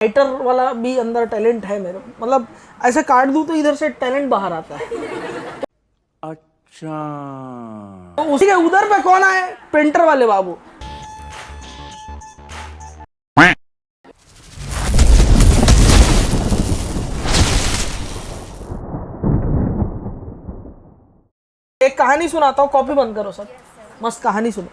Writer वाला भी अंदर टैलेंट है मेरे, मतलब ऐसे काट दूं तो इधर से टैलेंट बाहर आता है। अच्छा, तो उसी के उधर पे कौन आए? पेंटर वाले बाबू। एक कहानी सुनाता हूँ, कॉपी बंद करो सर। मस्त कहानी सुनो,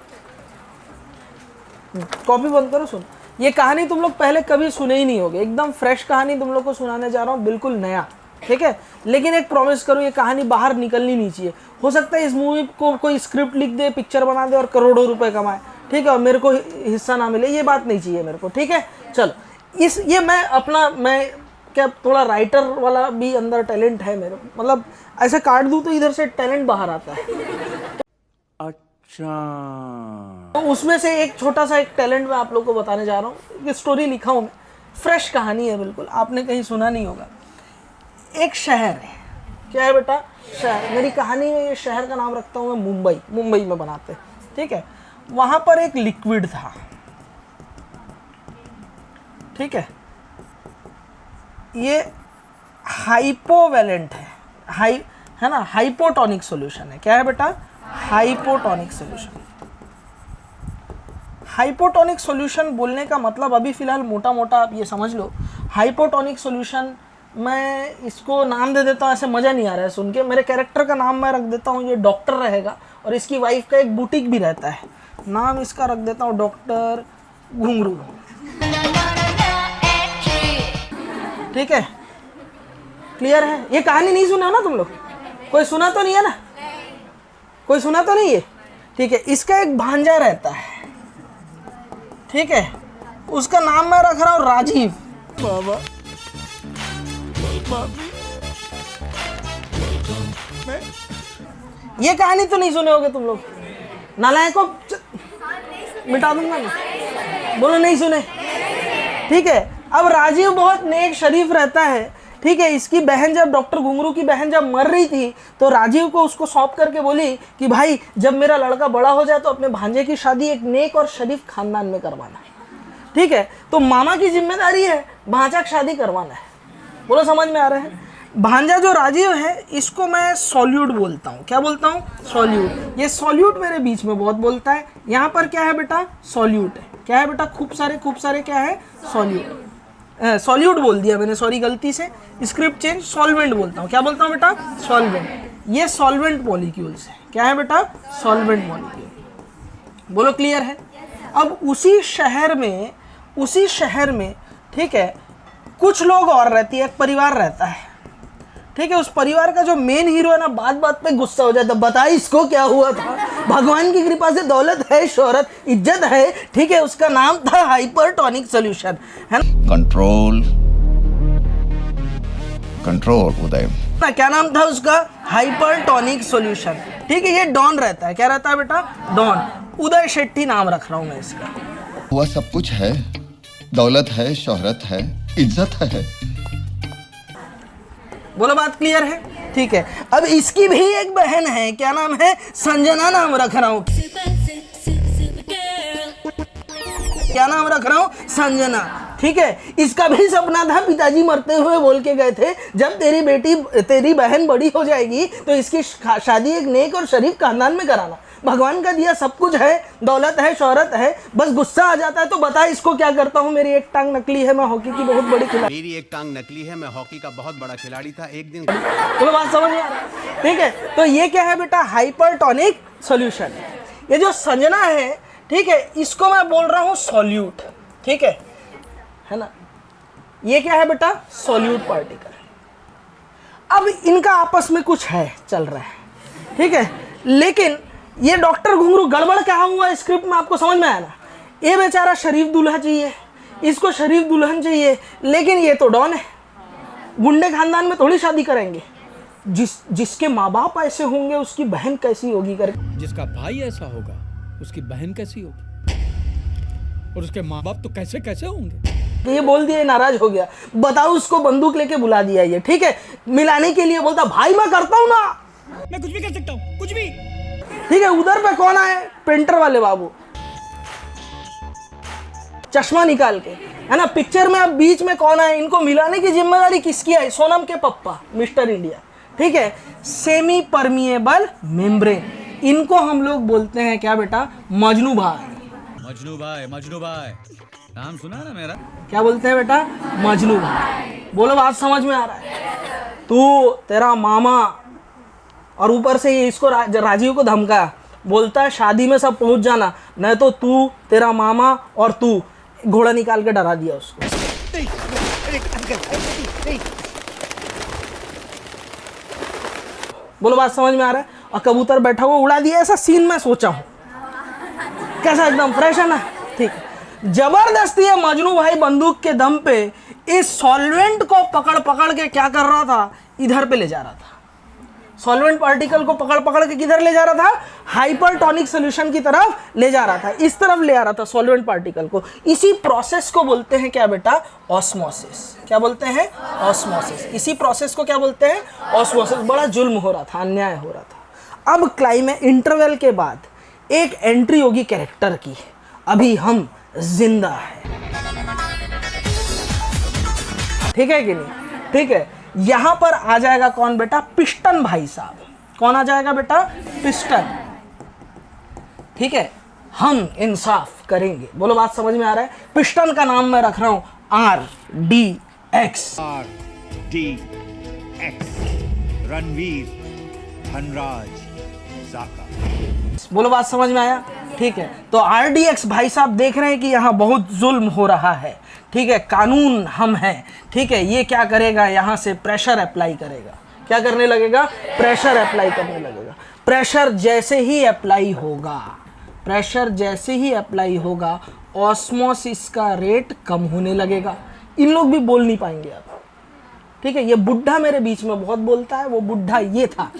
कॉपी बंद करो, सुनो। ये कहानी तुम लोग पहले कभी सुने ही नहीं होगे, एकदम फ्रेश कहानी तुम लोग को सुनाने जा रहा हूँ, बिल्कुल नया, ठीक है। लेकिन एक प्रॉमिस करो, ये कहानी बाहर निकलनी नहीं चाहिए। हो सकता है इस मूवी को कोई स्क्रिप्ट लिख दे, पिक्चर बना दे और करोड़ों रुपए कमाए, ठीक है, और मेरे को हिस्सा ना मिले, ये बात नहीं चाहिए मेरे को, ठीक है। चलो ये मैं क्या थोड़ा राइटर वाला भी अंदर टैलेंट है मेरे, मतलब ऐसे काट दूं तो इधर से टैलेंट बाहर आता है। अच्छा, तो उसमें से एक छोटा सा एक टैलेंट मैं आप लोग को बताने जा रहा हूँ। ये स्टोरी लिखा हूँ मैं, फ्रेश कहानी है बिल्कुल, आपने कहीं सुना नहीं होगा। एक शहर है, क्या है बेटा? शहर। मेरी कहानी में ये शहर का नाम रखता हूँ मैं मुंबई। मुंबई में बनाते, ठीक है। वहाँ पर एक लिक्विड था, ठीक है। ये हाइपोवेलेंट है ना, हाइपोटोनिक सॉल्यूशन है। क्या है बेटा? Hypotonic solution. हाइपोटोनिक सॉल्यूशन बोलने का मतलब अभी फिलहाल मोटा मोटा आप ये समझ लो। हाइपोटोनिक सॉल्यूशन, मैं इसको नाम दे देता हूँ, ऐसे मज़ा नहीं आ रहा है सुन के। मेरे कैरेक्टर का नाम मैं रख देता हूँ, ये डॉक्टर रहेगा और इसकी वाइफ का एक बुटीक भी रहता है। नाम इसका रख देता हूँ डॉक्टर घुंगरू, ठीक है। क्लियर है? ये कहानी नहीं सुना ना तुम लोग? कोई सुना तो नहीं है ना? कोई सुना तो नहीं है? ठीक है। इसका एक भांजा रहता है, ठीक है। उसका नाम मैं रख रहा हूं राजीव। बाबा ये कहानी तो नहीं सुने होगे तुम लोग, नालायकों, मिटा दूंगा मैं, बोलो नहीं सुने, ठीक है। अब राजीव बहुत नेक शरीफ रहता है, ठीक है। इसकी बहन, जब डॉक्टर घुंगरू की बहन जब मर रही थी तो राजीव को उसको सौंप करके बोली कि भाई जब मेरा लड़का बड़ा हो जाए तो अपने भांजे की शादी एक नेक और शरीफ खानदान में करवाना, ठीक है। तो मामा की जिम्मेदारी है भांजा की शादी करवाना है। बोलो समझ में आ रहा है? भांजा जो राजीव है इसको मैं सॉल्यूट बोलता हूँ। क्या बोलता हूँ? सॉल्यूट। ये सॉल्यूट मेरे बीच में बहुत बोलता है। यहाँ पर क्या है बेटा? सॉल्यूट है। क्या है बेटा? खूब सारे क्या है? सॉल्यूट। सॉल्यूट बोल दिया मैंने, सॉरी गलती से, स्क्रिप्ट चेंज। सॉल्वेंट बोलता हूँ। क्या बोलता हूँ बेटा? सॉल्वेंट। ये सॉल्वेंट मॉलिक्यूल्स है। क्या है बेटा? Solvent molecule. बोलो क्लियर है? अब उसी शहर में ठीक है, कुछ लोग और रहती है, एक परिवार रहता है, ठीक है। उस परिवार का जो मेन हीरो है ना, बात बात पे गुस्सा हो जाता है, बता इसको क्या हुआ था। भगवान की कृपा से दौलत है, शोहरत, इज्जत है, ठीक है। उसका नाम था हाइपरटोनिक सॉल्यूशन, है ना। कंट्रोल उदय, क्या नाम था उसका? हाइपरटोनिक सॉल्यूशन, ठीक है। ये डॉन रहता है। क्या रहता है बेटा? डॉन। उदय शेट्टी नाम रख रहा हूं मैं इसका। हुआ सब कुछ है, दौलत है, शोहरत है, इज्जत है। बोलो बात क्लियर है? ठीक है। अब इसकी भी एक बहन है, क्या नाम है? संजना नाम रख रहा हूं। क्या नाम रख रहा हूं? संजना, ठीक है। इसका भी सपना था, पिताजी मरते हुए बोल के गए थे, जब तेरी बहन बड़ी हो जाएगी तो इसकी शादी एक नेक और शरीफ खानदान में कराना। भगवान का दिया सब कुछ है, दौलत है, शोहरत है, बस गुस्सा आ जाता है तो बता इसको क्या करता हूँ। मेरी एक टांग नकली है, मैं हॉकी की बहुत बड़ी खिलाड़ी। मेरी एक टांग नकली है, मैं हॉकी का बहुत बड़ा खिलाड़ी था एक दिन। तो बात समझ में आ रहा है? ठीक है। तो ये क्या है बेटा? Hypertonic solution. ये जो संजना है, ठीक है, इसको मैं बोल रहा हूँ सॉल्यूट, ठीक है ना। ये क्या है बेटा? Solute particle. अब इनका आपस में कुछ है, चल रहा है, ठीक है। लेकिन ये डॉक्टर घुंगरू गड़बड़ क्या हुआ स्क्रिप्ट में, आपको समझ में आया ना? ये बेचारा शरीफ दूल्हा चाहिए, इसको शरीफ दुल्हन चाहिए, लेकिन ये तो डॉन है, गुंडे खानदान में थोड़ी शादी करेंगे। जिसके माँ बाप ऐसे होंगे उसकी बहन कैसी होगी करके। जिसका भाई ऐसा होगा उसकी बहन कैसी होगी, और उसके माँ बाप तो कैसे कैसे होंगे। तो ये बोल दिया, नाराज हो गया। बताओ, उसको बंदूक लेके बुला दिया ये, ठीक है, मिलाने के लिए। बोलता भाई मैं करता हूँ ना, मैं कुछ भी कर सकता हूँ, कुछ भी, ठीक है। उधर पे कौन आए? पेंटर वाले बाबू, चश्मा निकाल के, है ना। पिक्चर में अब बीच में कौन है, इनको मिलाने की जिम्मेदारी किसकी है? सोनम के पप्पा मिस्टर इंडिया, ठीक है। सेमी परमिएबल मेम्ब्रेन, इनको हम लोग बोलते हैं क्या बेटा? मजनू भाई। मजनू भाई नाम सुना ना मेरा? क्या बोलते हैं बेटा? मजनू भाई। बोलो बात समझ में आ रहा है? तू, तेरा मामा, और ऊपर से ये इसको राजीव को धमका, बोलता है शादी में सब पहुंच जाना, नहीं तो तू, तेरा मामा और तू, घोड़ा निकाल के डरा दिया उसको। बोलो बात समझ में आ रहा है? और कबूतर बैठा हुआ उड़ा दिया, ऐसा सीन मैं सोचा हूं। कैसा एकदम फ्रेश है ना? ठीक है। जबरदस्ती है मजनू भाई बंदूक के दम पे इस सॉल्वेंट को पकड़ पकड़ के क्या कर रहा था? इधर पे ले जा रहा था। सॉल्वेंट पार्टिकल को पकड़ पकड़ के किधर ले जा रहा था? हाइपरटोनिक सॉल्यूशन की तरफ ले जा रहा था। इस तरफ ले आ रहा था सॉल्वेंट पार्टिकल को। इसी प्रोसेस को बोलते हैं क्या बेटा? ऑस्मोसिस। क्या बोलते हैं? ऑस्मोसिस। इसी प्रोसेस को क्या बोलते हैं? ऑस्मोसिस। बड़ा जुल्म हो रहा था, अन्याय हो रहा था। अब क्लाइमेक्स इंटरवल के बाद एक एंट्री होगी कैरेक्टर की, अभी हम जिंदा है, ठीक है कि नहीं? ठीक है। यहां पर आ जाएगा कौन बेटा? पिस्टन भाई साहब। कौन आ जाएगा बेटा? पिस्टन, ठीक है। हम इंसाफ करेंगे। बोलो बात समझ में आ रहा है? पिस्टन का नाम मैं रख रहा हूं RDX। RDX रणवीर धनराज जाका। बोलो बात समझ में आया? ठीक है। तो RDX भाई साहब देख रहे हैं कि यहाँ बहुत जुल्म हो रहा है, ठीक है। कानून हम हैं, ठीक है। ये क्या करेगा? यहाँ से प्रेशर अप्लाई करेगा। क्या करने लगेगा? प्रेशर अप्लाई करने लगेगा। प्रेशर जैसे ही अप्लाई होगा, प्रेशर जैसे ही अप्लाई होगा, ऑस्मोसिस का रेट कम होने लगेगा। इन लोग भी बोल नहीं पाएंगे अब, ठीक है। ये बुढ़ा मेरे बीच में बहुत बोलता है, वो बुढ़ा ये था।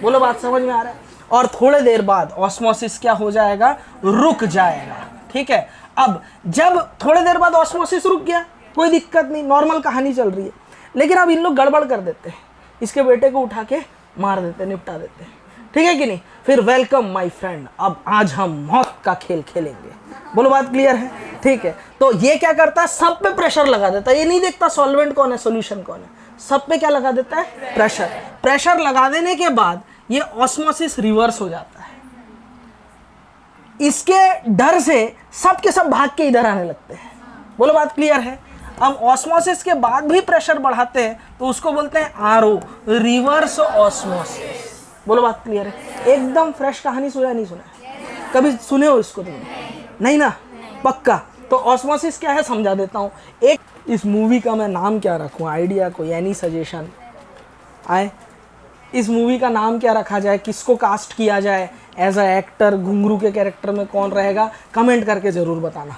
बोलो बात समझ में आ रहा है? और थोड़े देर बाद ऑस्मोसिस क्या हो जाएगा? रुक जाएगा, ठीक है। अब जब थोड़े देर बाद ऑस्मोसिस रुक गया, कोई दिक्कत नहीं, नॉर्मल कहानी चल रही है। लेकिन अब इन लोग गड़बड़ कर देते हैं, इसके बेटे को उठा के मार देते हैं, निपटा देते हैं, ठीक है कि नहीं? फिर वेलकम माय फ्रेंड, अब आज हम मौत का खेल खेलेंगे। बोलो बात क्लियर है? ठीक है। तो ये क्या करता है? सब पे प्रेशर लगा देता है। ये नहीं देखता सॉल्वेंट कौन है, सॉल्यूशन कौन है, सब पे क्या लगा देता है? प्रेशर। प्रेशर लगा देने के बाद ये ऑस्मोसिस रिवर्स हो जाता है। इसके डर से सब के सब भाग के इधर आने लगते हैं। बोलो बात क्लियर है? अब ऑस्मोसिस के बाद भी प्रेशर बढ़ाते हैं तो उसको बोलते हैं RO, रिवर्स ऑस्मोसिस। बोलो बात क्लियर है? एकदम फ्रेश कहानी सुना नहीं सुना? कभी सुने हो इसको तुमने? नहीं ना? पक्का। तो ऑस्मोसिस क्या है समझा देता हूँ। एक इस मूवी का मैं नाम क्या रखूँ? आइडिया कोई, एनी सजेशन आए? इस मूवी का नाम क्या रखा जाए? किसको कास्ट किया जाए एज अ एक्टर? घुंघरू के कैरेक्टर में कौन रहेगा? कमेंट करके ज़रूर बताना।